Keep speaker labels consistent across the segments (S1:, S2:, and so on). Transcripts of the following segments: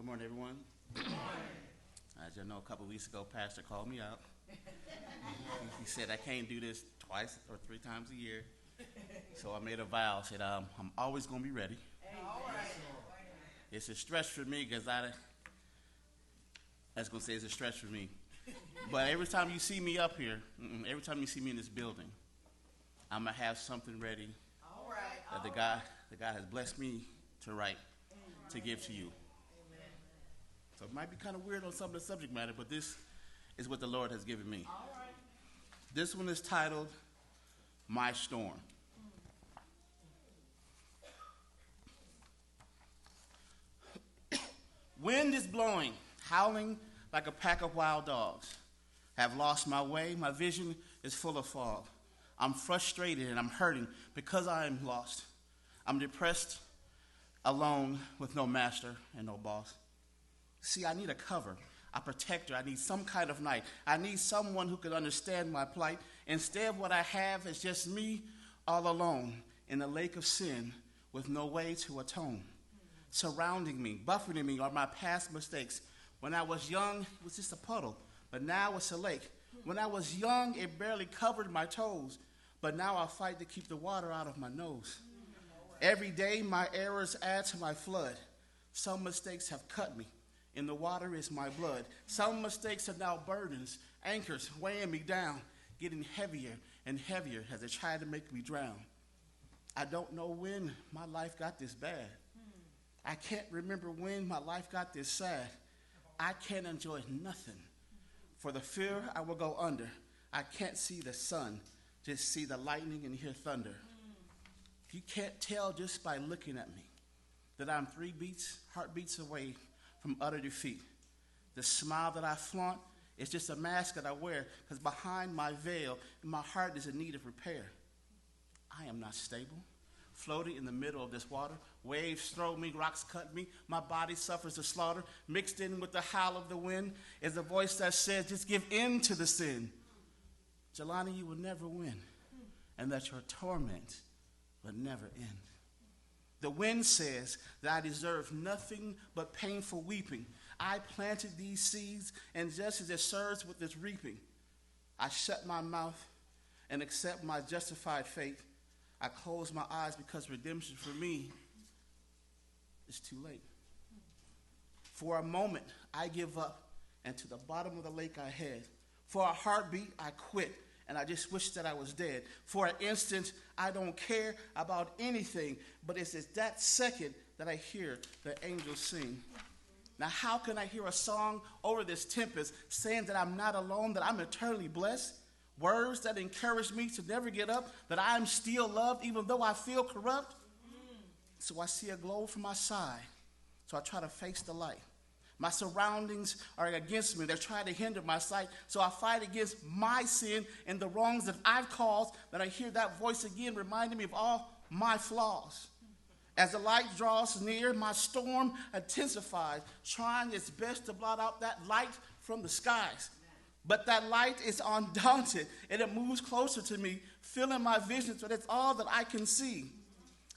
S1: morning, everyone. As you know, a couple of weeks ago, Pastor called me out. He said I can't do this twice or three times a year. So I made a vow. I said, I'm always going to be ready.
S2: All right.
S1: It's a stretch for me because I was going to say it's a stretch for me. But every time you see me up here, every time you see me in this building, I'm going to have something ready
S2: All right.
S1: that the God has blessed me to write, to give to you. So it might be kind of weird on some of the subject matter, but this is what the Lord has given me.
S2: All right.
S1: This one is titled, My Storm. Wind is blowing, howling like a pack of wild dogs. Have lost my way. My vision is full of fog. I'm frustrated and I'm hurting because I am lost. I'm depressed, alone with no master and no boss. See, I need a cover, a protector. I need some kind of night. I need someone who can understand my plight. Instead, what I have is just me all alone in the lake of sin with no way to atone. Surrounding me, buffeting me are my past mistakes. When I was young, it was just a puddle, but now it's a lake. When I was young, it barely covered my toes, but now I fight to keep the water out of my nose. Every day, my errors add to my flood. Some mistakes have cut me. In the water is my blood. Some mistakes are now burdens, anchors weighing me down, getting heavier and heavier as they try to make me drown. I don't know when my life got this bad. I can't remember when my life got this sad. I can't enjoy nothing. For the fear I will go under. I can't see the sun, just see the lightning and hear thunder. You can't tell just by looking at me that I'm heartbeats away from utter defeat. The smile that I flaunt is just a mask that I wear because behind my veil, my heart is in need of repair. I am not stable, floating in the middle of this water. Waves throw me, rocks cut me, my body suffers the slaughter. Mixed in with the howl of the wind is a voice that says, just give in to the sin. Jelani, you will never win, and that your torment will never end. The wind says that I deserve nothing but painful weeping. I planted these seeds, and just as it serves with its reaping, I shut my mouth and accept my justified fate. I close my eyes because redemption for me is too late. For a moment, I give up, and to the bottom of the lake I head. For a heartbeat, I quit, and I just wish that I was dead. For an instant, I don't care about anything, but it's at that second that I hear the angels sing. Now, how can I hear a song over this tempest saying that I'm not alone, that I'm eternally blessed? Words that encourage me to never get up, that I'm still loved even though I feel corrupt. So I see a glow from my side, so I try to face the light. My surroundings are against me. They're trying to hinder my sight. So I fight against my sin and the wrongs that I've caused. Then I hear that voice again reminding me of all my flaws. As the light draws near, my storm intensifies, trying its best to blot out that light from the skies. But that light is undaunted, and it moves closer to me, filling my vision so that's all that I can see.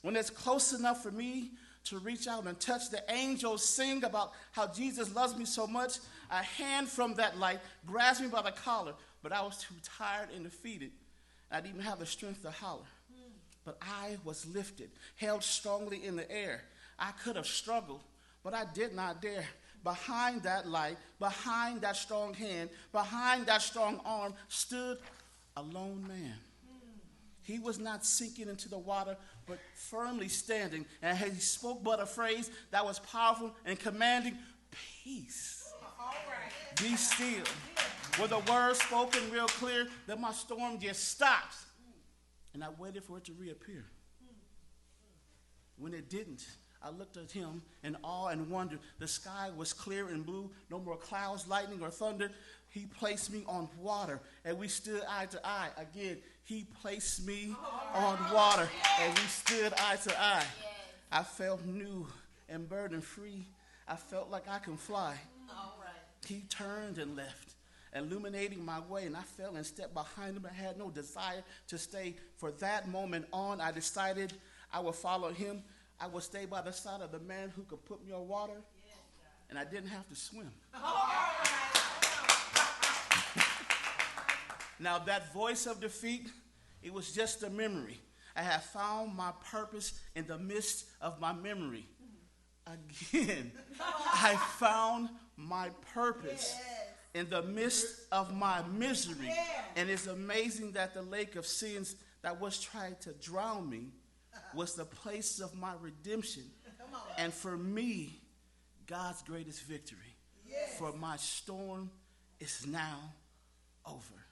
S1: When it's close enough for me to reach out and touch, the angels sing about how Jesus loves me so much. A hand from that light grasped me by the collar, but I was too tired and defeated. I didn't even have the strength to holler. But I was lifted, held strongly in the air. I could have struggled, but I did not dare. Behind that light, behind that strong hand, behind that strong arm stood a lone man. He was not sinking into the water, but firmly standing. And he spoke but a phrase that was powerful and commanding, peace.
S2: All right.
S1: Be still. With the words spoken real clear, that my storm just stops. And I waited for it to reappear. When it didn't, I looked at him in awe and wonder. The sky was clear and blue, no more clouds, lightning, or thunder. He placed me on water, and we stood eye to eye. Again, he placed me on water, and we stood eye to eye. I felt new and burden-free. I felt like I can fly. He turned and left, illuminating my way, and I fell and stepped behind him. I had no desire to stay. For that moment on, I decided I would follow him. I would stay by the side of the man who could put me on water and I didn't have to swim. Now, that voice of defeat, it was just a memory. I have found my purpose in the midst of my memory. Again, I found my purpose in the midst of my misery. And it's amazing that the lake of sins that was trying to drown me was the place of my redemption. And for me, God's greatest victory. For my storm is now over.